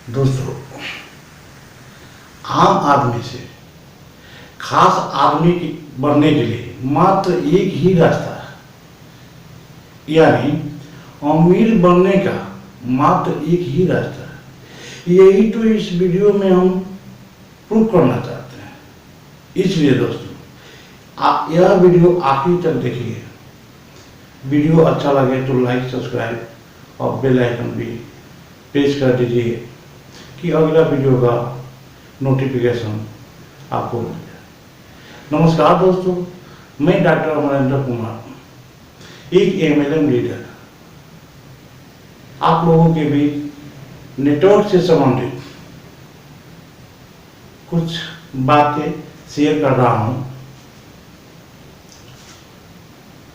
दोस्तों, आम आदमी से खास आदमी बनने के लिए मात्र एक ही रास्ता है, यानी अमीर बनने का मात्र एक ही रास्ता है। यही तो इस वीडियो में हम प्रूव करना चाहते हैं। इसलिए दोस्तों, आप यह वीडियो आखिर तक देखिए। वीडियो अच्छा लगे तो लाइक, सब्सक्राइब और बेल आइकन भी प्रेस कर दीजिए कि अगला वीडियो का नोटिफिकेशन आपको मिल जाए। नमस्कार दोस्तों, मैं डॉक्टर अमरेंद्र कुमार, एक MLM लीडर, आप लोगों के बीच नेटवर्क से संबंधित कुछ बातें शेयर कर रहा हूं।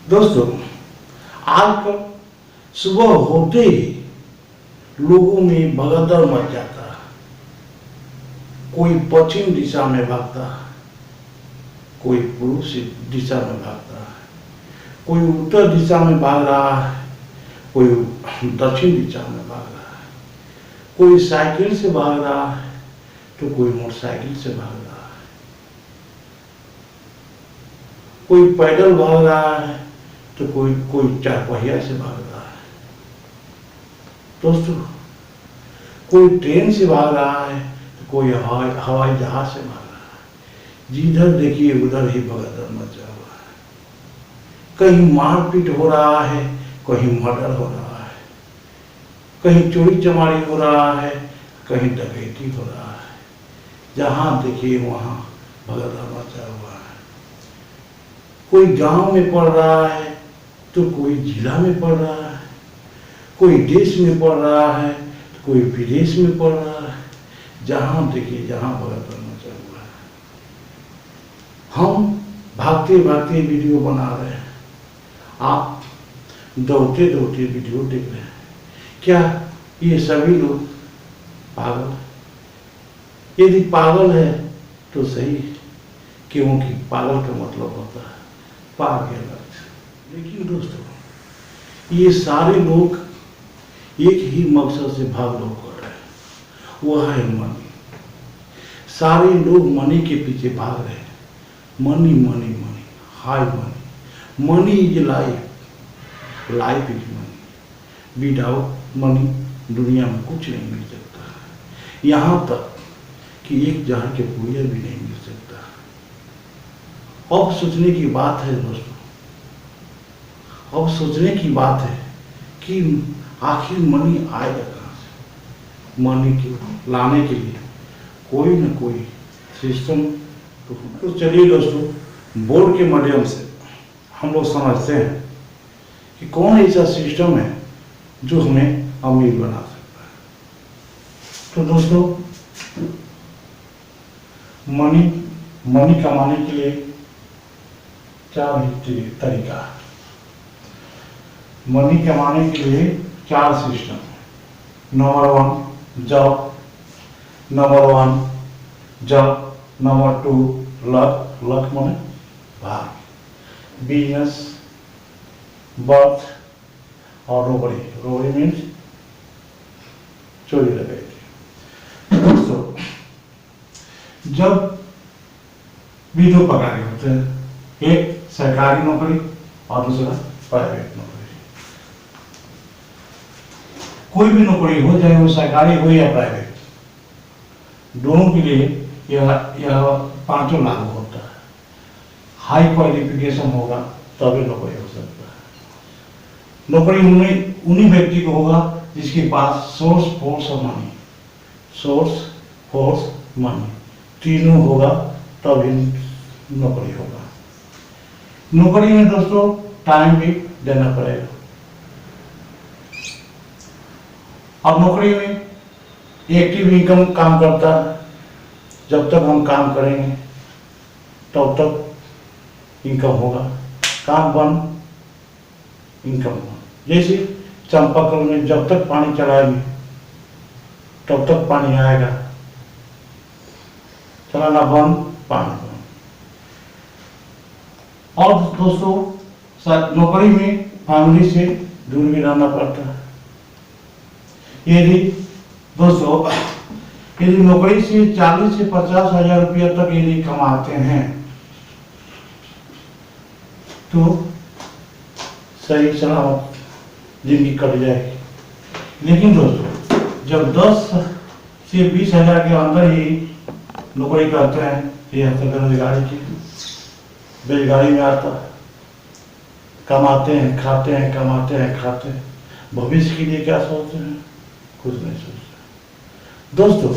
दोस्तों, आजकल सुबह होते ही लोगों में भगदड़ मच जाता है। कोई पश्चिम दिशा में भागता है, कोई पूर्व दिशा में भागता है, कोई उत्तर दिशा में भाग रहा है, कोई दक्षिण दिशा में भाग रहा है, कोई साइकिल से भाग रहा है तो कोई मोटरसाइकिल से भाग रहा है, कोई पैदल भाग रहा है तो कोई चारपहिया से भाग रहा है। दोस्तों, कोई ट्रेन से भाग रहा है तो कोई हवाई जहाज से भाग रहा है। जिधर देखिए उधर ही भगदड़ मचा हुआ है। कहीं मारपीट हो रहा है, कहीं मर्डर हो रहा है, कहीं चोरी चमारी हो रहा है, कहीं डकैती हो रहा है। जहां देखिए वहां भगदड़ मचा हुआ है। कोई गांव में पड़ रहा है तो कोई जिला में पड़ रहा है, कोई देश में पड़ रहा है तो कोई विदेश में पड़ रहा है। जहां देखिए जहां भगदड़ मचा हुआ है। हम भागते भागते वीडियो बना रहे हैं, आप दौड़ते दौड़ते वीडियो देख रहे हैं। क्या ये सभी लोग पागल? यदि पागल है तो सही, क्योंकि पागल का मतलब होता है पार के लक्ष्य। लेकिन दोस्तों, ये सारे लोग एक ही मकसद से भाग दौड़ कर रहे हैं, वह है मनी। सारे लोग मनी के पीछे भाग रहे हैं। Money money money, high money. Money is life, life is money. Without money दुनिया में कुछ नहीं मिल सकता। यहाँ तक कि एक जहर के पुड़िया भी नहीं मिल सकता। अब सोचने की बात है दोस्तों, अब सोचने की बात है कि आखिर मनी आएगा कहाँ से। मनी को लाने के लिए कोई न कोई सिस्टम तो चलिए दोस्तों, बोर्ड के माध्यम से हम लोग समझते हैं कि कौन ऐसा सिस्टम है जो हमें अमीर बना सकता है। तो दोस्तों, मनी कमाने के लिए चार तरीका है। मनी कमाने के लिए चार system. Number 1 job, number 2 luck माने भाग्य, बिजनेस, बर्थ और रोबरी मीन्स चोरी डकैती। दोस्तों, जब भी दो प्रकार के होते हैं, एक सरकारी नौकरी और दूसरा प्राइवेट नौकरी। कोई भी नौकरी हो, चाहे वो सरकारी हो या प्राइवेट, दोनों के लिए यह पांचों लागू होता है। हाई क्वालिफिकेशन होगा तभी नौकरी हो सकता है। नौकरी उन्हीं व्यक्ति को होगा जिसके पास सोर्स, फोर्स और मनी, सोर्स, फोर्स, मनी तीनों होगा तभी नौकरी होगा। नौकरी में दोस्तों टाइम भी देना पड़ेगा। अब नौकरी में एक्टिव इनकम काम करता है। जब तक हम काम करेंगे तब तक इनकम होगा। काम बंद, इनकम बंद। जैसे चापाकल में जब तक पानी चलाएंगे तब तक पानी आएगा, चलाना बंद, पानी बंद। और दोस्तों, नौकरी में फैमिली से दूर भी रहना पड़ता है। यदि दोस्तों यदि नौकरी से 40 से 50 हजार रुपया तक यदि कमाते हैं तो सही सलामत जिंदगी कट जाएगी। लेकिन दोस्तों जब 10 से 20 हजार के अंदर ही नौकरी करते हैं तो यह तो बेरोजगारी में आता है। कमाते हैं खाते हैं, कमाते हैं खाते हैं, भविष्य के लिए क्या सोचते हैं? कुछ नहीं सोचते। दोस्तों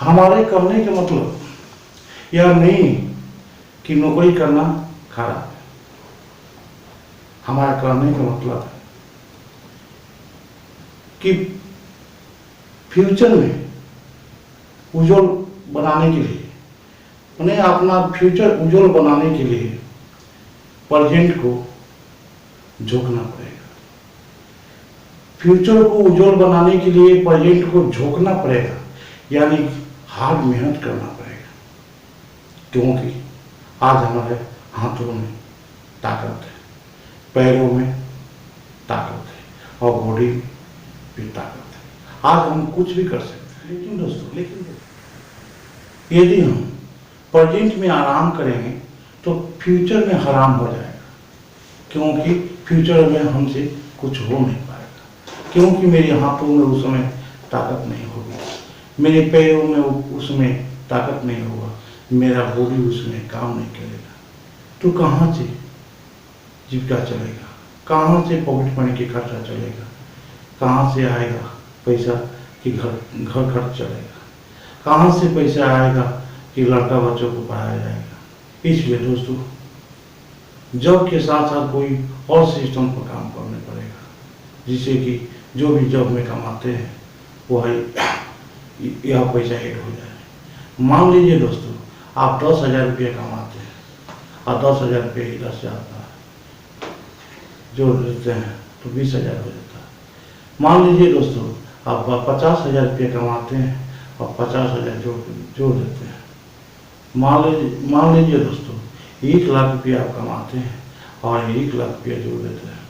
हमारे करने का मतलब यह नहीं कि नौकरी करना खराब है। हमारा करने का मतलब है कि फ्यूचर में उज्जवल बनाने के लिए, उन्हें अपना फ्यूचर उज्जवल बनाने के लिए प्रेजेंट को झोंकना पड़ेगा। फ्यूचर को उज्जवल बनाने के लिए प्रेजेंट को झोंकना पड़ेगा, यानी हार्ड मेहनत करना पड़ेगा। क्योंकि आज हमारे हाथों में ताकत है, पैरों में ताकत है और बॉडी में भी ताकत है। आज हम कुछ भी कर सकते हैं। लेकिन दोस्तों यदि हम प्रेजेंट में आराम करेंगे तो फ्यूचर में हराम हो जाएगा। क्योंकि फ्यूचर में हमसे कुछ हो नहीं पाएगा, क्योंकि मेरे हाथों में उस समय ताकत नहीं होगी, मेरे पैरों में उसमें ताकत नहीं होगा, मेरा बॉडी उसमें काम नहीं करेगा। तो कहाँ से जीविका चलेगा? कहाँ से पॉकेट मनी की खर्चा चलेगा? कहाँ से आएगा पैसा कि घर खर्च चलेगा? कहाँ से पैसा आएगा कि लड़का बच्चों को पढ़ाया जाएगा? इसलिए दोस्तों जॉब के साथ साथ कोई और सिस्टम पर काम करने पड़ेगा, जिससे कि जो भी जॉब में कमाते हैं वो है यह पैसा ऐड हो जाए। मान लीजिए दोस्तों आप 10,000 रुपये कमाते हैं और 10,000 रुपये इधर से आता है, जोड़ देते हैं तो 20,000 हो जाता है। मान लीजिए दोस्तों आप 50,000 रुपये कमाते हैं और 50,000 जोड़ देते हैं। मान लीजिए दोस्तों 1 लाख रुपया आप कमाते हैं और 1 लाख रुपया जोड़ देते हैं।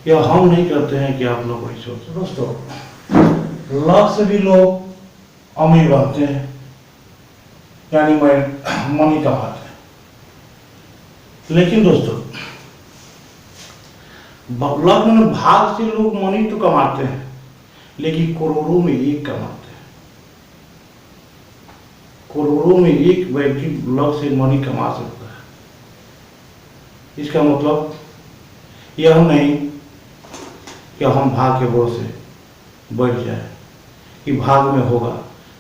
या हम नहीं करते हैं कि आप लोग वही सोचते। दोस्तों लाख से भी लोग अमीर बनते हैं, यानी मनी कमाते हैं। लेकिन दोस्तों लाख में भाग से लोग मनी तो कमाते हैं, लेकिन करोड़ों में एक कमाते हैं। करोड़ों में एक व्यक्ति लाख से मनी कमा सकता है। इसका मतलब यह नहीं कि हम भाग के भरोसे बैठ जाए कि भाग में होगा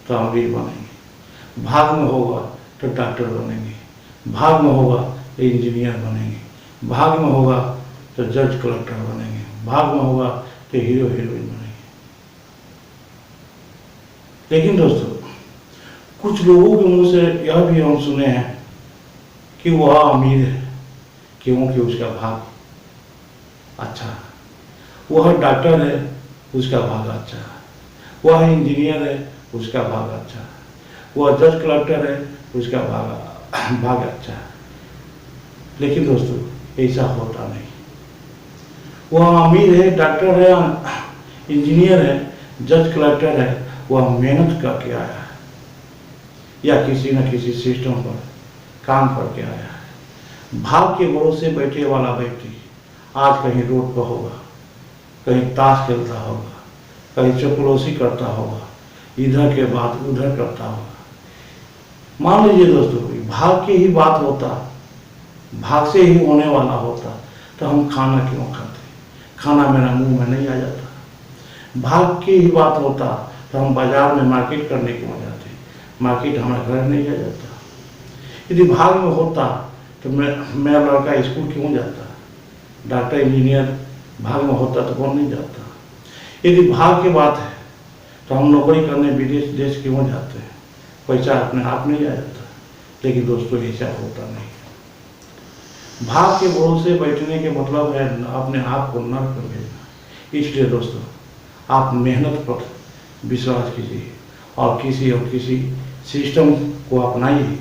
तो अमीर बनेंगे, भाग में होगा तो डॉक्टर बनेंगे, भाग में होगा तो इंजीनियर बनेंगे, भाग में होगा तो जज कलेक्टर बनेंगे, भाग में होगा तो हीरो हीरोइन बनेंगे। लेकिन दोस्तों कुछ लोगों के मुंह से यह भी हम सुने हैं कि वह अमीर है क्योंकि उसका भाग अच्छा है, वह डॉक्टर है उसका भाग अच्छा है, वह इंजीनियर है उसका भाग अच्छा है, वह जज कलेक्टर है उसका भाग अच्छा है। लेकिन दोस्तों ऐसा होता नहीं। वह अमीर है, डॉक्टर है, इंजीनियर है, जज कलेक्टर है, वह मेहनत करके आया है या किसी न किसी सिस्टम पर काम करके आया है। भाग के भरोसे बैठे वाला व्यक्ति आज कहीं रोड पर होगा, कहीं ताश खेलता होगा, कहीं चपड़ोसी करता होगा, इधर के बाद उधर करता होगा। मान लीजिए दोस्तों भाग की ही बात होता, भाग से ही होने वाला होता तो हम खाना क्यों खाते? खाना मेरा मुंह में नहीं आ जाता। भाग की ही बात होता तो हम बाजार में मार्केट करने क्यों जाते? मार्केट हमारे घर नहीं आ जाता। यदि भाग में होता तो मेरा लड़का स्कूल क्यों जाता? डॉक्टर इंजीनियर भाग में होता तो कौन नहीं जाता? यदि भाग की बात है तो हम नौकरी करने विदेश देश क्यों जाते हैं? पैसा अपने आप नहीं आ जाता। लेकिन दोस्तों ऐसा होता नहीं। भाग के भरोसे बैठने के मतलब है अपने आप को नर्क में भेजना। इसलिए दोस्तों आप मेहनत पर विश्वास कीजिए और किसी सिस्टम को अपनाइए।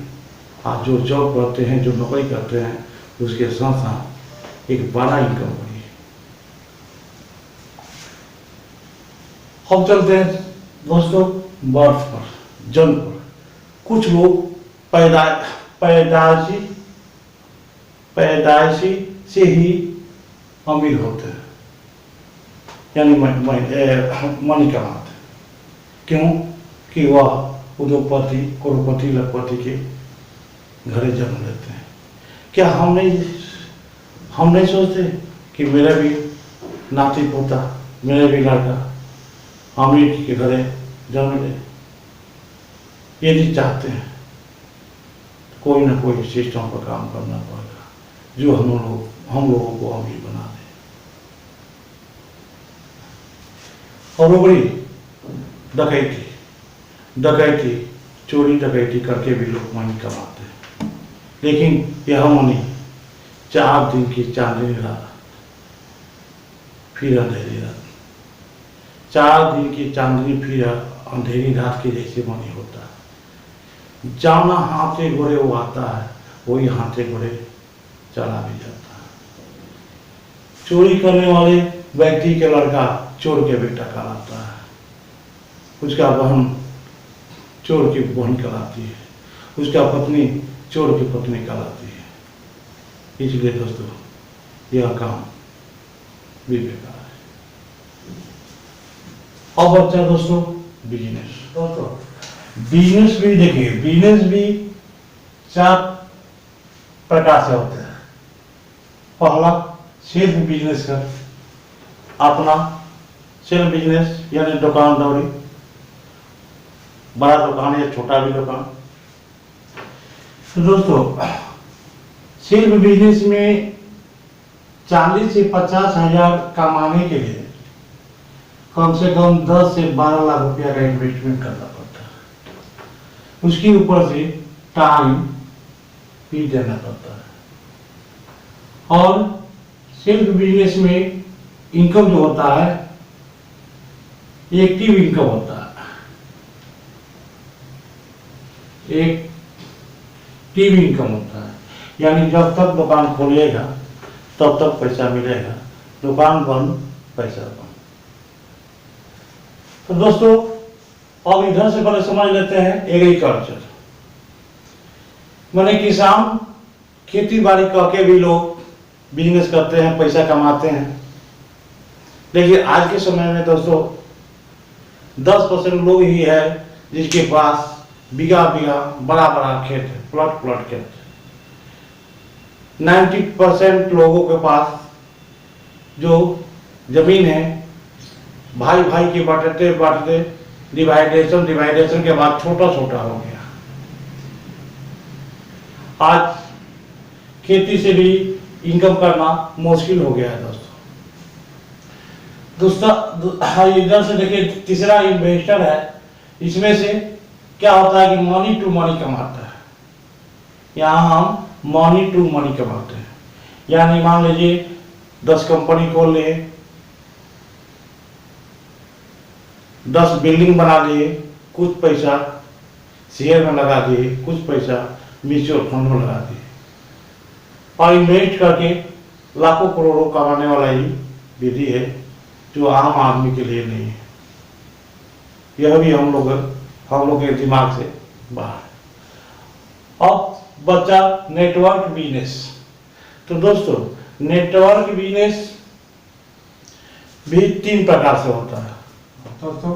आप जो जॉब करते हैं, जो नौकरी करते हैं, उसके साथ साथ एक बड़ा इनकम करिए। हम चलते हैं दोस्तों, बर्थ पर, जन्म पर कुछ लोग पैदाइशी पैदाइशी से ही अमीर होते हैं, यानी मनी कमाते हैं। क्यों? कि वह उद्योगपति, करोड़पति, लखपति के घरे जन्म लेते हैं। क्या हम नहीं सोचते कि मेरा भी नाती पोता, मेरा भी लड़का अमीर के घरे जन्म ले? यदि चाहते हैं तो कोई ना कोई सिस्टम पर काम करना पड़ेगा जो हम लोगों को अमीर बना दे। और वो बड़ी डकैती, चोरी डकैती करके भी लोग मनी कमाते हैं। लेकिन यह मनी 4 दिन की चांदनी रात, फिर अंधेरी रात, 4 दिन की चांदनी फिर अंधेरी रात के जैसे मनी होता है। जाना हाथे घोड़े वो आता है, वही हाथे घोड़े चला भी जाता है। चोरी करने वाले व्यक्ति के लड़का चोर के बेटा कहलाता है, उसका बहन चोर की बहन कहलाती है, उसका पत्नी चोर की पत्नी कहलाती है। इसलिए दोस्तों, यह काम भी बेकार है। अब बच्चा दोस्तों बिजनेस। दोस्तों बिजनेस भी देखिए, बिजनेस भी 4 प्रकार से होते हैं। पहला, सेल्फ बिजनेस कर, अपना सेल्फ बिजनेस यानी दुकान दौड़ी, बड़ा दुकान या छोटा भी दुकान। तो दोस्तों सेल्फ बिजनेस में 40 से 50 हजार कमाने के लिए कम से कम 10 से 12 लाख रुपया का इन्वेस्टमेंट करना पड़ता है। उसके ऊपर से टाइम भी देना पड़ता है। और सेल्फ बिजनेस में इनकम जो होता है, एक्टिव इनकम होता है। एक्टिव इनकम होता है, यानी जब तक दुकान खोलिएगा तब तक पैसा मिलेगा, दुकान बंद पैसा बंद। तो दोस्तों अब इधर से पहले समझ लेते हैं एग्रीकल्चर, माने किसान, खेती बाड़ी करके भी लोग बिजनेस करते हैं, पैसा कमाते हैं। लेकिन आज के समय में दोस्तों 10% लोग ही है जिसके पास बीघा बड़ा खेत है, प्लॉट खेत है। 90% लोगों के पास जो जमीन है, भाई के बांटते डिवाइडेशन के बाद छोटा हो गया। आज खेती से भी इनकम करना मुश्किल हो गया है दोस्तों। इधर से देखिए, तीसरा इन्वेस्टर है। इसमें से क्या होता है कि मनी टू मनी कमाता है। यहाँ हम मनी टू मनी कमाते हैं, यानी मान लीजिए 10 कंपनी खोल लिए, 10 बिल्डिंग बना लिए, कुछ पैसा शेयर में लगा दिए, कुछ पैसा म्यूचुअल फंड में लगा दिए, और इन्वेस्ट करके लाखों करोड़ों कमाने वाला ही विधि है जो आम आदमी के लिए नहीं है। यह भी हम लोग के दिमाग से बाहर। अब बचा नेटवर्क बिजनेस। तो दोस्तों नेटवर्क बिजनेस भी 3 प्रकार से होता है दोस्तों।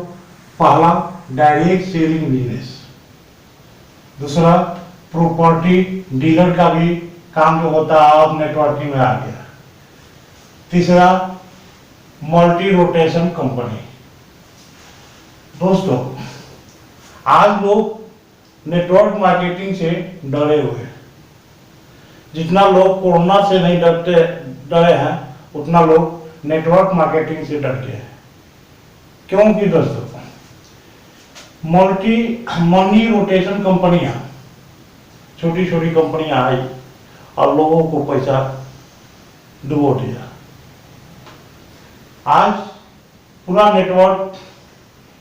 पहला डायरेक्ट सेलिंग बिजनेस, दूसरा प्रॉपर्टी डीलर का भी काम जो होता है अब नेटवर्किंग में आ गया, तीसरा मल्टी रोटेशन कंपनी। दोस्तों आज लोग नेटवर्क मार्केटिंग से डरे हुए हैं। जितना लोग कोरोना से नहीं डरे हैं, उतना लोग नेटवर्क मार्केटिंग से डर गए हैं। क्योंकि दोस्तों मनी रोटेशन कंपनियां, छोटी कंपनियां आई और लोगों को पैसा डुबो दिया। आज पूरा नेटवर्क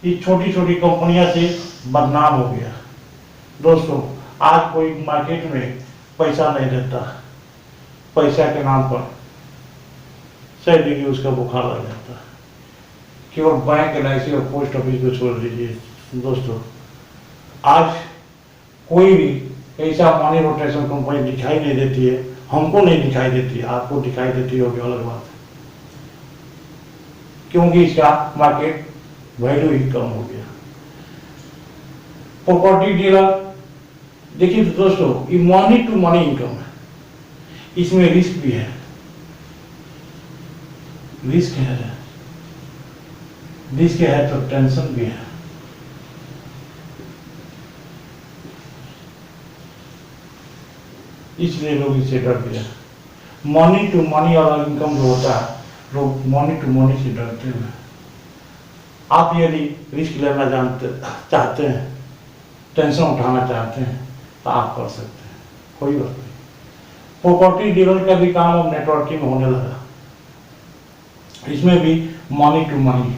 इस छोटी कंपनियां से बदनाम हो गया। दोस्तों आज कोई मार्केट में पैसा नहीं देता, पैसा के नाम पर 100 डिग्री उसका बुखार लग जाता है। केवल बैंक, LIC और पोस्ट ऑफिस को छोड़ दीजिए दोस्तों। आज कोई भी ऐसा मनी रोटेशन कंपनी दिखाई नहीं देती है, हमको नहीं दिखाई देती, आपको दिखाई देती होगी, अलग बात है, क्योंकि इसका मार्केट वैल्यू ही कम हो गया। प्रॉपर्टी डीलर देखिए दोस्तों, ये मनी टू मनी इनकम है, इसमें रिस्क भी है। रिस्क है तो टेंशन भी है। इसलिए लोग इससे डरते हैं। मनी टू मनी वाला इनकम जो होता है, लोग मनी टू मनी से डरते हैं। आप यदि रिस्क लेना चाहते हैं, टेंशन उठाना चाहते हैं, तो आप कर सकते हैं, कोई बात नहीं। प्रॉपर्टी डीलर का भी काम अब नेटवर्किंग में होने लगा, इसमें भी मनी टू मनी,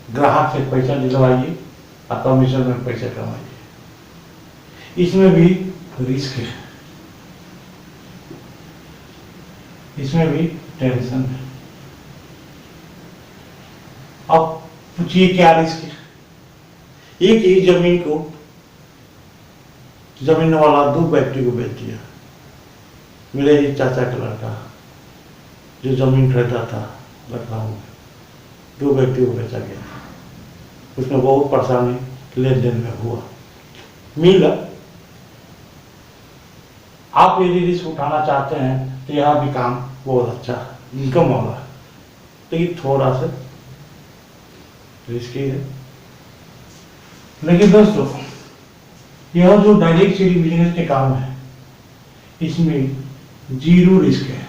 ग्राहक से पैसा दिलवाइए और कमीशन में पैसे कमाइए। इसमें भी रिस्क है, इसमें भी टेंशन है। अब पूछिए क्या रिस्क है? एक ही जमीन को जमीन वाला दो व्यक्ति को बेच दिया। मेरे एक चाचा का लड़का जो जमीन खरीदा था लखनऊ में, दो व्यक्ति को बेचा गया। उसमें बहुत परेशानी लेन देन में हुआ, मिला। आप यदि रिस्क उठाना चाहते हैं तो यह भी काम बहुत अच्छा इनकम वाला है, लेकिन थोड़ा सा रिस्की है। लेकिन दोस्तों, यह जो डायरेक्ट सेलिंग बिजनेस के काम है, इसमें जीरो रिस्क है,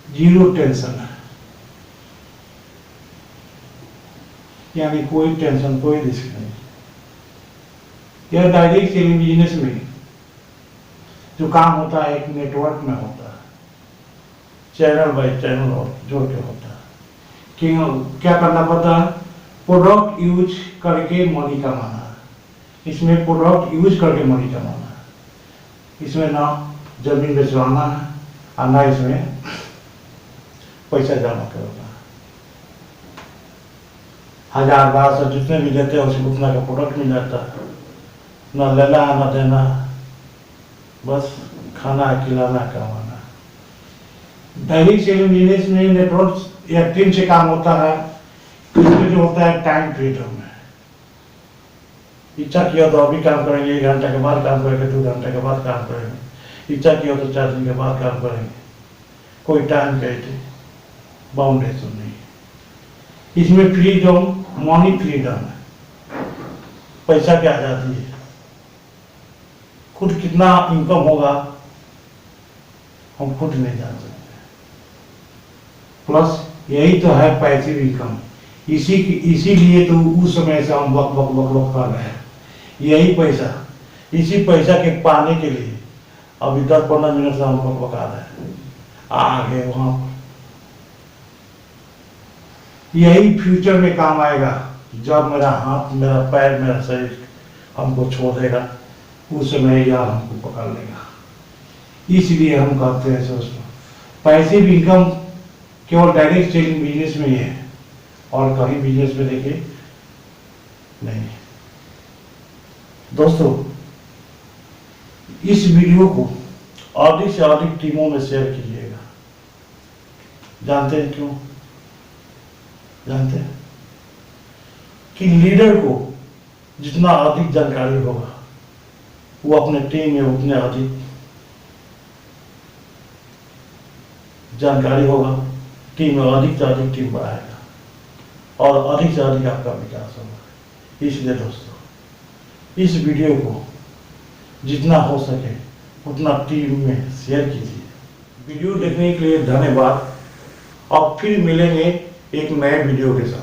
जीरो टेंशन है, यानी कोई टेंशन, कोई रिस्क नहीं। यह डायरेक्ट सेलिंग बिजनेस में जो काम होता है, एक नेटवर्क में होता है, चैनल बाय चैनल और जोड़ के होता है। क्या करना पड़ता है? प्रोडक्ट यूज करके मनी कमाना है। इसमें प्रोडक्ट यूज करके मनी कमाना है। इसमें ना जमीन बेचवाना है और ना इसमें पैसा जमा करना है। 1000 1200 जितने भी देते हैं उसको उतना का प्रोडक्ट मिल जाता है, ना लेना ना देना, बस खाना खिलाना कमाना। डायरेक्ट सेलिंग बिजनेस में नेटवर्क या टीम से काम होता है। इसमें जो होता है टाइम फ्रीडम है। इच्छा किया तो अभी काम करेंगे, 1 घंटा के बाद काम करेंगे, 2 घंटे के बाद काम करेंगे। इच्छा किया तो 4 दिन के बाद काम करेंगे, कोई टाइम कहते बाउंडेशन नहीं। इसमें फ्रीडम, मनी फ्रीडम है, पैसा की आजादी है। खुद कितना इनकम होगा हम खुद नहीं जान सकते। प्लस यही तो है पैसिव इनकम। इसीलिए तो उस समय से हम वक कर रहे हैं। यही पैसा, इसी पैसा के पाने के लिए अभी 10-15 मिनट से हम वक आ रहे हैं, आगे वहां पर। यही फ्यूचर में काम आएगा, जब मेरा हाथ, मेरा पैर, मेरा शरीर हमको छोड़ देगा, उस समय यह हमको पकड़ लेगा। इसलिए हम कहते हैं दोस्तों, पैसिव इनकम केवल डायरेक्ट सेलिंग बिजनेस में ही है, और कहीं बिजनेस में देखिए नहीं। दोस्तों, इस वीडियो को अधिक से अधिक टीमों में शेयर कीजिएगा। जानते हैं क्यों? जानते हैं कि लीडर को जितना अधिक जानकारी होगा, वो अपने टीम में उतने अधिक जानकारी होगा, टीम में अधिक से अधिक टीम बढ़ाएगा और अधिक से अधिक आपका विकास होगा। इसलिए दोस्तों, इस वीडियो को जितना हो सके उतना टीम में शेयर कीजिए। वीडियो देखने के लिए धन्यवाद। अब फिर मिलेंगे एक नए वीडियो के साथ।